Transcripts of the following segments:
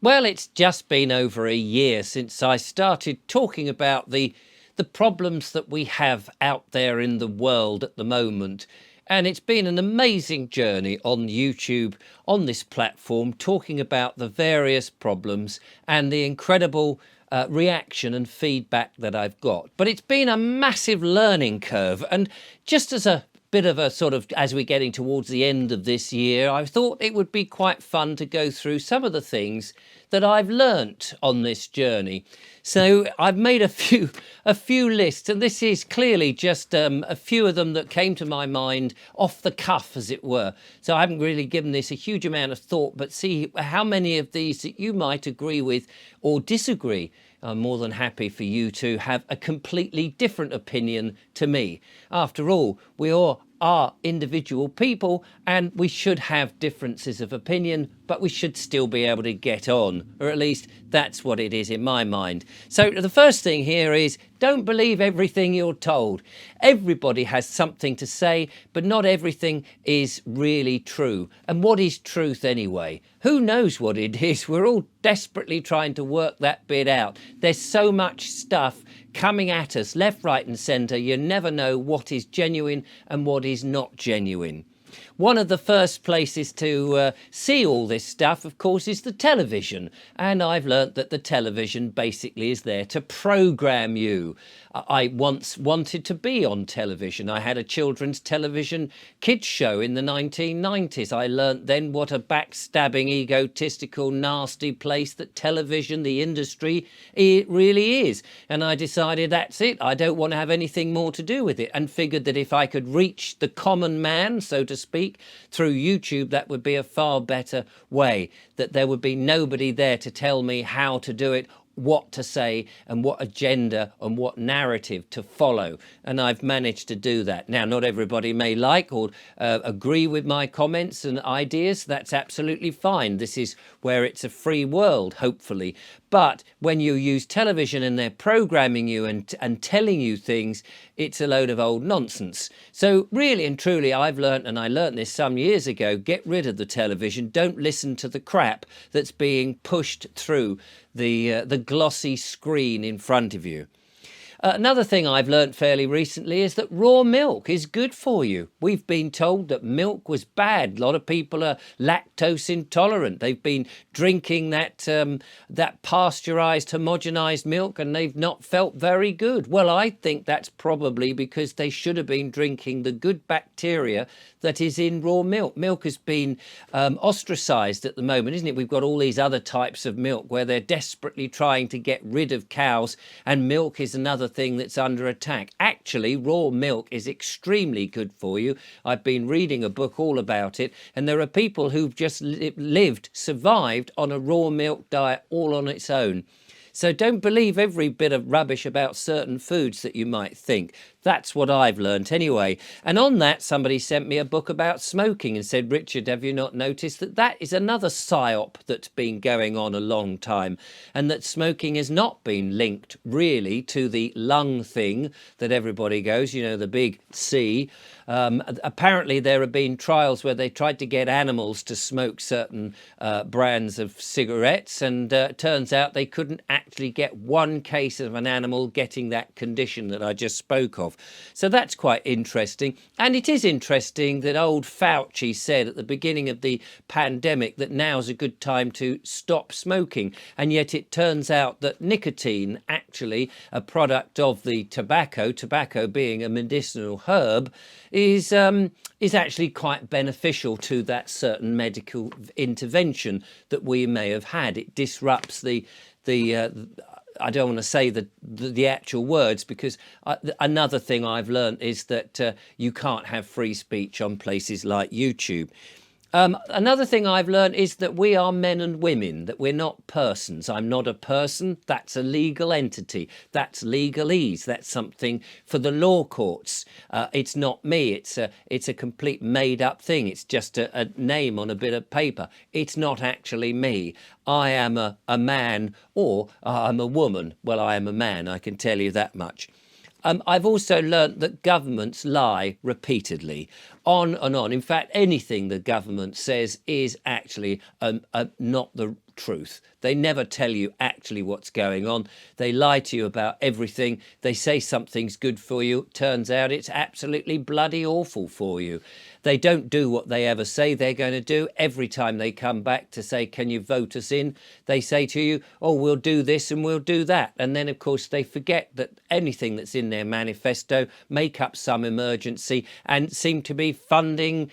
Well, it's just been over a year since I started talking about the problems that we have out there in the world at the moment. And it's been an amazing journey on YouTube, on this platform, talking about the various problems and the incredible reaction and feedback that I've got. But it's been a massive learning curve. And just as a bit of a sort of, as we're getting towards the end of this year, I thought it would be quite fun to go through some of the things that I've learnt on this journey. So I've made a few lists, and this is clearly just a few of them that came to my mind off the cuff, as it were. So I haven't really given this a huge amount of thought, but see how many of these that you might agree with or disagree. I'm more than happy for you to have a completely different opinion to me. After all, we all are individual people and we should have differences of opinion, but we should still be able to get on, or at least that's what it is in my mind. So the first thing here is don't believe everything you're told. Everybody has something to say, but not everything is really true. And what is truth anyway? Who knows what it is? We're all desperately trying to work that bit out. There's so much stuff coming at us left, right and centre. You never know what is genuine and what is not genuine. One of the first places to see all this stuff, of course, is the television. And I've learnt that the television basically is there to program you. I once wanted to be on television. I had a children's television kids show in the 1990s. I learnt then what a backstabbing, egotistical, nasty place that television, the industry, it really is. And I decided that's it. I don't want to have anything more to do with it, and figured that if I could reach the common man, so to speak, through YouTube, that would be a far better way, that there would be nobody there to tell me how to do it, what to say and what agenda and what narrative to follow. And I've managed to do that. Now, not everybody may like or agree with my comments and ideas. That's absolutely fine. This is where it's a free world, hopefully. But when you use television and they're programming you and telling you things, it's a load of old nonsense. So really and truly, I've learnt, and I learnt this some years ago, get rid of the television. Don't listen to the crap that's being pushed through the glossy screen in front of you. Another thing I've learnt fairly recently is that raw milk is good for you. We've been told that milk was bad. A lot of people are lactose intolerant. They've been drinking that pasteurised, homogenised milk and they've not felt very good. Well, I think that's probably because they should have been drinking the good bacteria that is in raw milk. Milk has been ostracised at the moment, isn't it? We've got all these other types of milk where they're desperately trying to get rid of cows, and milk is another thing that's under attack. Actually, raw milk is extremely good for you. I've been reading a book all about it, and there are people who've just survived on a raw milk diet all on its own. So don't believe every bit of rubbish about certain foods that you might think. That's what I've learnt anyway. And on that, somebody sent me a book about smoking and said, Richard, have you not noticed that that is another psyop that's been going on a long time, and that smoking has not been linked really to the lung thing that everybody goes, you know, the big C. Apparently there have been trials where they tried to get animals to smoke certain brands of cigarettes, and turns out they couldn't actually get one case of an animal getting that condition that I just spoke of. So that's quite interesting. And it is interesting that old Fauci said at the beginning of the pandemic that now's a good time to stop smoking. And yet it turns out that nicotine, actually a product of the tobacco being a medicinal herb, is actually quite beneficial to that certain medical intervention that we may have had. It disrupts the I don't want to say the actual words, because another thing I've learned is that you can't have free speech on places like YouTube. Another thing I've learned is that we are men and women, that we're not persons. I'm not a person. That's a legal entity. That's legalese. That's something for the law courts. It's not me. It's a complete made up thing. It's just a name on a bit of paper. It's not actually me. I am a man, or I'm a woman. Well, I am a man, I can tell you that much. I've also learnt that governments lie repeatedly, on and on. In fact, anything the government says is actually not the truth. They never tell you actually what's going on. They lie to you about everything. They say something's good for you. Turns out it's absolutely bloody awful for you. They don't do what they ever say they're going to do. Every time they come back to say, can you vote us in? They say to you, oh, we'll do this and we'll do that. And then, of course, they forget that anything that's in their manifesto, make up some emergency and seem to be funding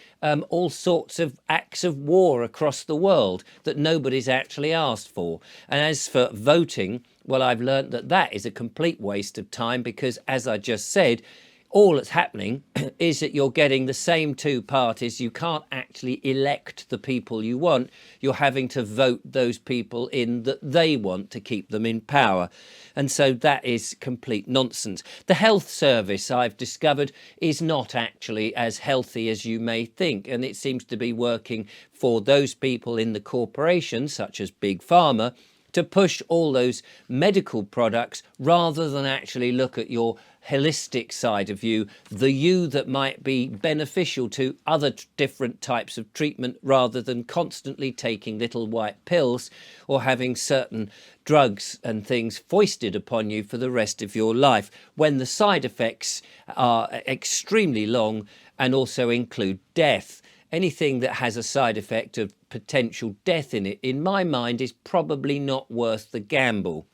all sorts of acts of war across the world that nobody's actually asked for. And as for voting, well, I've learned that that is a complete waste of time because, as I just said, all that's happening is that you're getting the same two parties. You can't actually elect the people you want. You're having to vote those people in that they want to keep them in power. And so that is complete nonsense. The health service, I've discovered, is not actually as healthy as you may think. And it seems to be working for those people in the corporations, such as Big Pharma, to push all those medical products rather than actually look at your holistic side of you, the you that might be beneficial to other different types of treatment, rather than constantly taking little white pills or having certain drugs and things foisted upon you for the rest of your life, when the side effects are extremely long and also include death. Anything that has a side effect of potential death in it, in my mind, is probably not worth the gamble.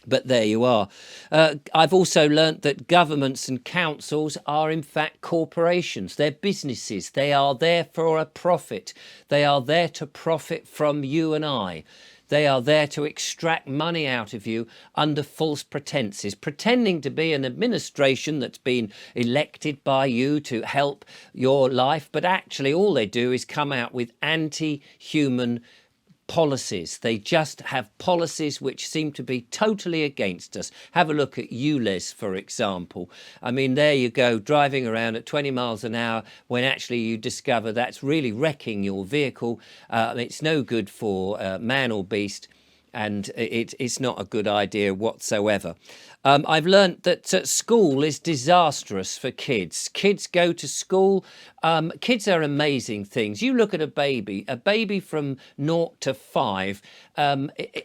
But there you are. I've also learnt that governments and councils are in fact corporations. They're businesses. They are there for a profit. They are there to profit from you and I. They are there to extract money out of you under false pretenses, pretending to be an administration that's been elected by you to help your life. But actually all they do is come out with anti-human policies. They just have policies which seem to be totally against us. Have a look at ULEZ, for example. I mean, there you go, driving around at 20 miles an hour when actually you discover that's really wrecking your vehicle. It's no good for man or beast, and it's not a good idea whatsoever. I've learnt that school is disastrous for kids. Kids go to school. Kids are amazing things. You look at a baby from 0 to 5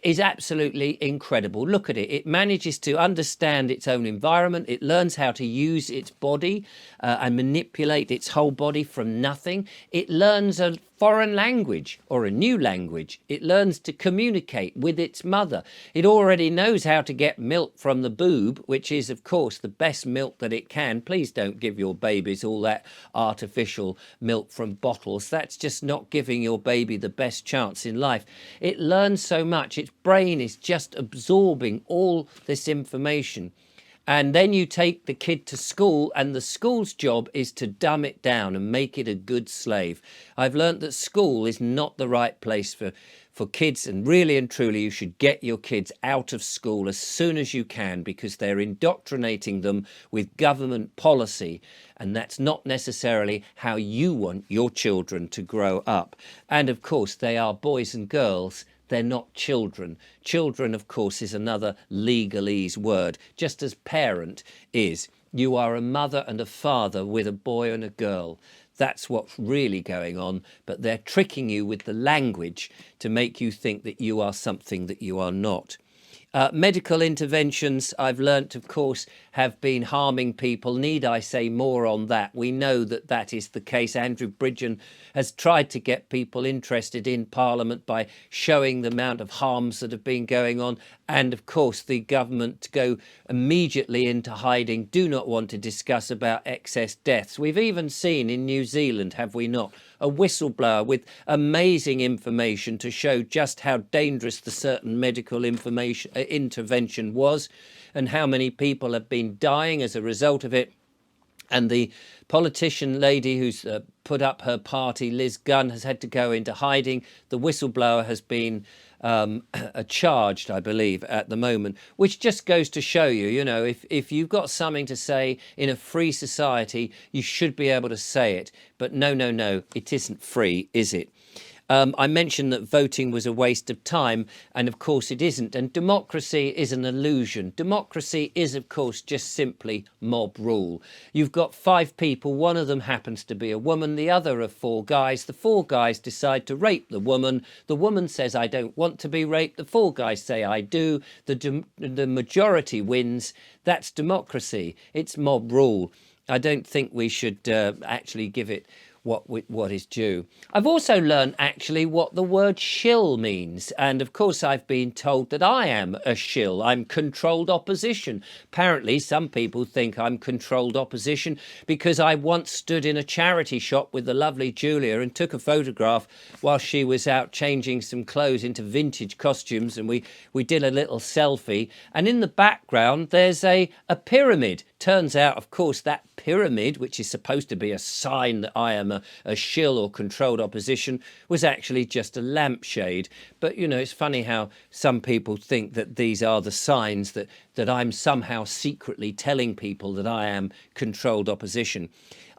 is absolutely incredible. Look at it. It manages to understand its own environment. It learns how to use its body and manipulate its whole body from nothing. It learns a foreign language or a new language. It learns to communicate with its mother. It already knows how to get milk from the boob, which is, of course, the best milk that it can. Please don't give your babies all that artificial milk from bottles. That's just not giving your baby the best chance in life. It learns so much. Its brain is just absorbing all this information. And then you take the kid to school, and the school's job is to dumb it down and make it a good slave. I've learnt that school is not the right place for kids, and really and truly you should get your kids out of school as soon as you can, because they're indoctrinating them with government policy, and that's not necessarily how you want your children to grow up. And of course they are boys and girls. They're not children. Children, of course, is another legalese word, just as parent is. You are a mother and a father with a boy and a girl. That's what's really going on, but they're tricking you with the language to make you think that you are something that you are not. Medical interventions, I've learnt, of course, have been harming people. Need I say more on that? We know that that is the case. Andrew Bridgen has tried to get people interested in Parliament by showing the amount of harms that have been going on. And of course, the government go immediately into hiding, do not want to discuss about excess deaths. We've even seen in New Zealand, have we not, a whistleblower with amazing information to show just how dangerous the certain medical intervention was, and how many people have been dying as a result of it. And the politician lady who's put up her party, Liz Gunn, has had to go into hiding. The whistleblower has been charged, I believe, at the moment, which just goes to show you, you know, if you've got something to say in a free society, you should be able to say it. But no, it isn't free, is it? I mentioned that voting was a waste of time, and of course it isn't. And democracy is an illusion. Democracy is, of course, just simply mob rule. You've got 5 people, one of them happens to be a woman, the other are 4 guys. The 4 guys decide to rape the woman. The woman says, I don't want to be raped. The 4 guys say, I do. The majority wins. That's democracy. It's mob rule. I don't think we should actually give it what is due. I've also learned actually what the word shill means, and of course I've been told that I am a shill. I'm controlled opposition. Apparently some people think I'm controlled opposition because I once stood in a charity shop with the lovely Julia and took a photograph while she was out changing some clothes into vintage costumes, and we did a little selfie, and in the background there's a pyramid. Turns out, of course, that pyramid, which is supposed to be a sign that I am a shill or controlled opposition, was actually just a lampshade. But, you know, it's funny how some people think that these are the signs that I'm somehow secretly telling people that I am controlled opposition.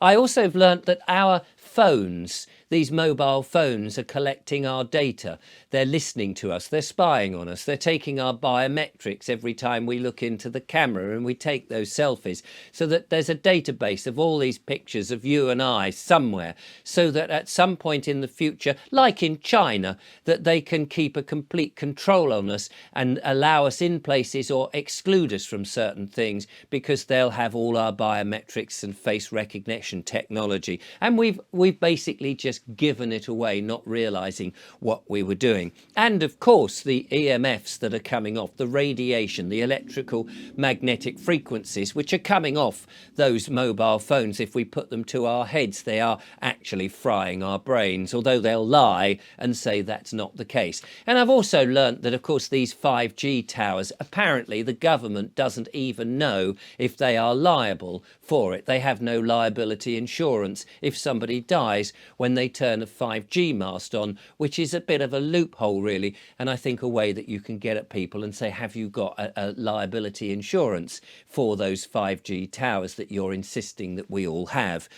I also have learnt that our phones, these mobile phones, are collecting our data. They're listening to us. They're spying on us. They're taking our biometrics every time we look into the camera and we take those selfies, so that there's a database of all these pictures of you and I somewhere, so that at some point in the future, like in China, that they can keep a complete control on us and allow us in places or exclude us from certain things, because they'll have all our biometrics and face recognition technology. And we've basically just given it away, not realizing what we were doing. And of course, the EMFs that are coming off, the radiation, the electrical magnetic frequencies, which are coming off those mobile phones, if we put them to our heads, they are actually frying our brains, although they'll lie and say that's not the case. And I've also learnt that, of course, these 5G towers, apparently the government doesn't even know if they are liable for it. They have no liability insurance if somebody dies when they turn a 5G mast on, which is a bit of a loophole, really, and I think a way that you can get at people and say, have you got a liability insurance for those 5G towers that you're insisting that we all have?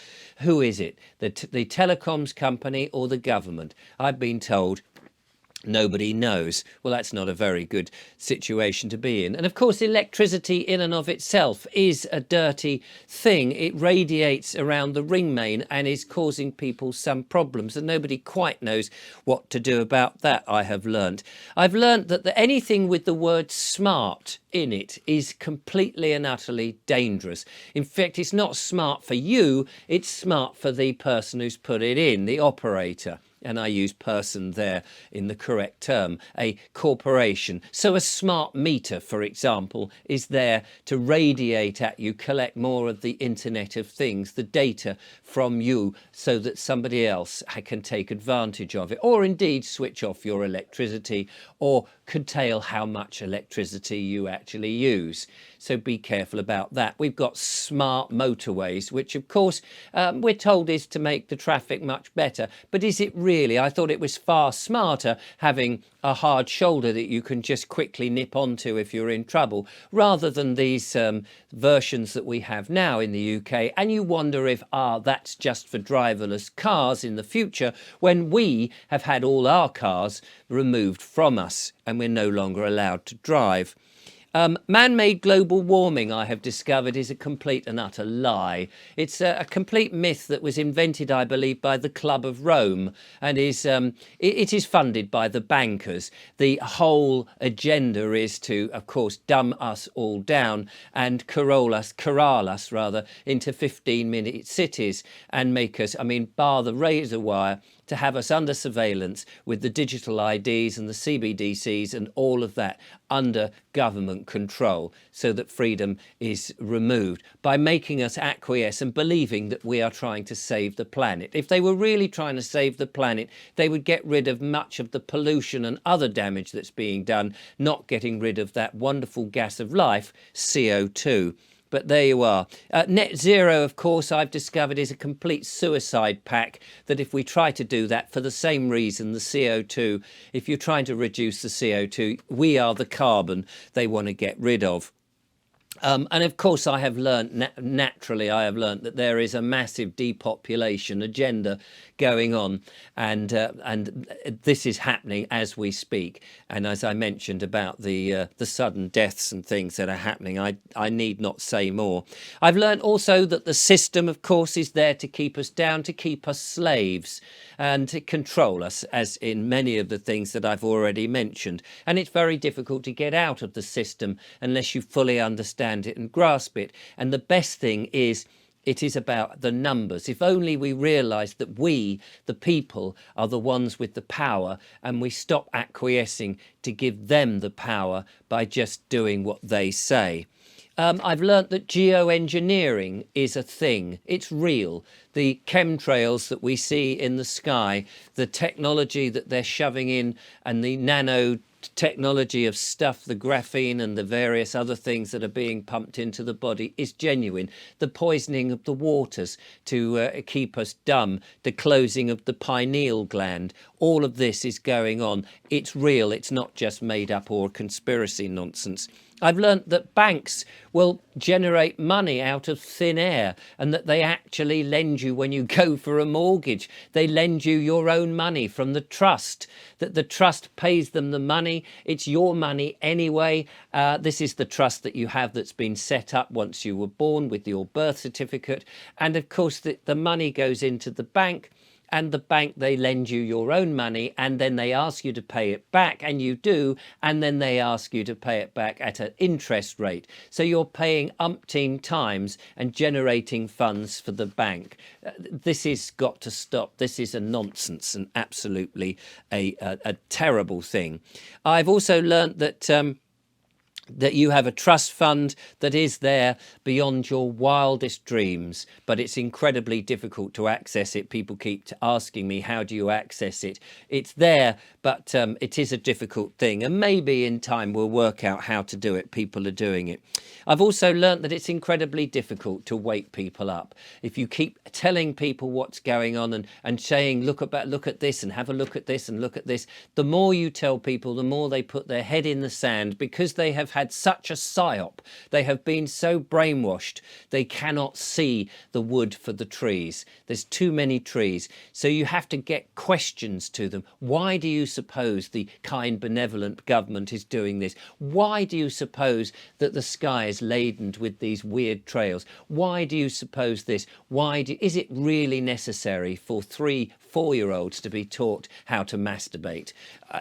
Who is it? The telecoms company or the government? I've been told nobody knows. Well, that's not a very good situation to be in. And of course, electricity in and of itself is a dirty thing. It radiates around the ring main and is causing people some problems, and nobody quite knows what to do about that, I have learnt. I've learnt that anything with the word smart in it is completely and utterly dangerous. In fact, it's not smart for you, it's smart for the person who's put it in, the operator. And I use person there in the correct term, a corporation. So a smart meter, for example, is there to radiate at you, collect more of the Internet of Things, the data from you, so that somebody else can take advantage of it, or indeed switch off your electricity or curtail how much electricity you actually use. So be careful about that. We've got smart motorways, which of course we're told is to make the traffic much better. But is it really? I thought it was far smarter having a hard shoulder that you can just quickly nip onto if you're in trouble, rather than these versions that we have now in the UK. And you wonder if, that's just for driverless cars in the future, when we have had all our cars removed from us and we're no longer allowed to drive. Man-made global warming, I have discovered, is a complete and utter lie. It's a complete myth that was invented, I believe, by the Club of Rome, and is it is funded by the bankers. The whole agenda is to, of course, dumb us all down and corral us into 15-minute cities and make us, bar the razor wire, to have us under surveillance with the digital IDs and the CBDCs and all of that under government control, so that freedom is removed, by making us acquiesce and believing that we are trying to save the planet. If they were really trying to save the planet, they would get rid of much of the pollution and other damage that's being done, not getting rid of that wonderful gas of life, CO2. But there you are. Net zero, of course, I've discovered is a complete suicide pact, that if we try to do that for the same reason, the CO2, if you're trying to reduce the CO2, we are the carbon they want to get rid of. And of course, I have learnt naturally. I have learnt that there is a massive depopulation agenda going on, and this is happening as we speak. And as I mentioned about the sudden deaths and things that are happening, I need not say more. I've learnt also that the system, of course, is there to keep us down, to keep us slaves, and to control us, as in many of the things that I've already mentioned. And it's very difficult to get out of the system unless you fully understand it and grasp it. And the best thing is, it is about the numbers. If only we realise that we, the people, are the ones with the power, and we stop acquiescing to give them the power by just doing what they say. I've learnt that geoengineering is a thing. It's real. The chemtrails that we see in the sky, the technology that they're shoving in, and the nanotechnology of stuff, the graphene and the various other things that are being pumped into the body, is genuine. The poisoning of the waters to keep us dumb, the closing of the pineal gland, all of this is going on. It's real. It's not just made up or conspiracy nonsense. I've learnt that banks will generate money out of thin air, and that they actually lend you, when you go for a mortgage, they lend you your own money from the trust, that the trust pays them the money. It's your money anyway. This is the trust that you have that's been set up once you were born with your birth certificate. And of course, the money goes into the bank. And the bank, they lend you your own money, and then they ask you to pay it back, and you do, and then they ask you to pay it back at an interest rate. So you're paying umpteen times and generating funds for the bank. This has got to stop. This is a nonsense and absolutely a terrible thing. I've also learnt that you have a trust fund that is there beyond your wildest dreams, but it's incredibly difficult to access it. People keep asking me, how do you access it? It's there, but it is a difficult thing, and maybe in time we'll work out how to do it. People are doing it. I've also learnt that it's incredibly difficult to wake people up. If you keep telling people what's going on and saying, look at this and have a look at this and look at this, the more you tell people, the more they put their head in the sand, because they have had such a psyop. They have been so brainwashed, they cannot see the wood for the trees. There's too many trees. So you have to get questions to them. Why do you suppose the kind, benevolent government is doing this? Why do you suppose that the sky is laden with these weird trails? Why do you suppose this? Is it really necessary for 3-4-year-olds to be taught how to masturbate?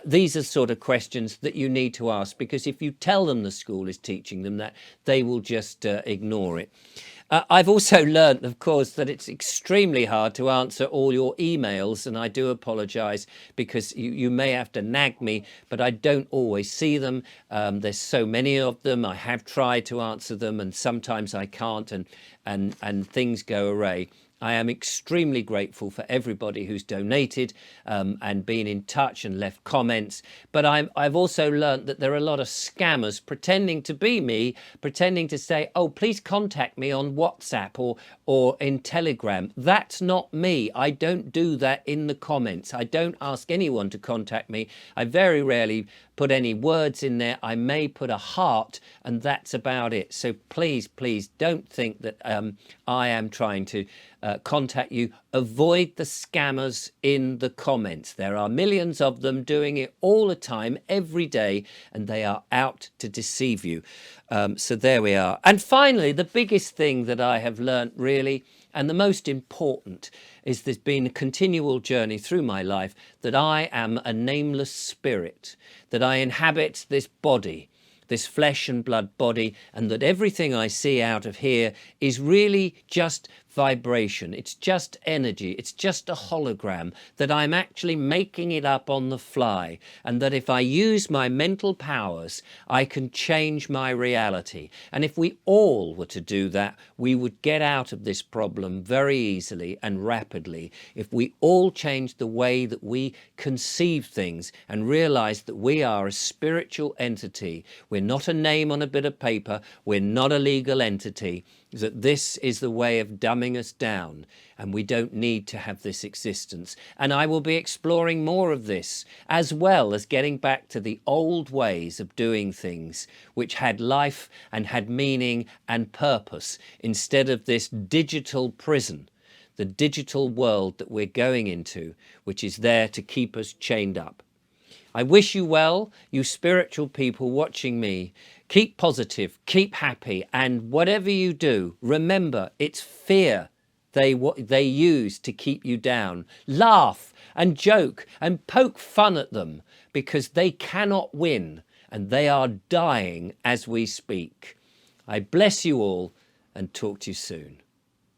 These are sort of questions that you need to ask, because if you tell them the school is teaching them that, they will just ignore it. I've also learnt, of course, that it's extremely hard to answer all your emails, and I do apologise, because you may have to nag me, but I don't always see them. There's so many of them. I have tried to answer them, and sometimes I can't, and things go awry. I am extremely grateful for everybody who's donated and been in touch and left comments. But I've also learnt that there are a lot of scammers pretending to be me, pretending to say, oh, please contact me on WhatsApp or in Telegram. That's not me. I don't do that in the comments. I don't ask anyone to contact me. I very rarely put any words in there. I may put a heart, and that's about it. So please don't think that I am trying to contact you. Avoid the scammers in the comments. There are millions of them doing it all the time, every day, and they are out to deceive you. So there we are. And finally, the biggest thing that I have learnt, really, and the most important, is there's been a continual journey through my life that I am a nameless spirit, that I inhabit this body, this flesh and blood body, and that everything I see out of here is really just vibration. It's just energy. It's just a hologram, that I'm actually making it up on the fly, and that if I use my mental powers, I can change my reality. And if we all were to do that, we would get out of this problem very easily and rapidly. If we all change the way that we conceive things and realize that we are a spiritual entity, we're not a name on a bit of paper. We're not a legal entity. That this is the way of dumbing us down, and we don't need to have this existence. And I will be exploring more of this, as well as getting back to the old ways of doing things, which had life and had meaning and purpose, instead of this digital prison, the digital world that we're going into, which is there to keep us chained up. I wish you well, you spiritual people watching me. Keep positive, keep happy, and whatever you do, remember it's fear they use to keep you down. Laugh and joke and poke fun at them, because they cannot win and they are dying as we speak. I bless you all and talk to you soon.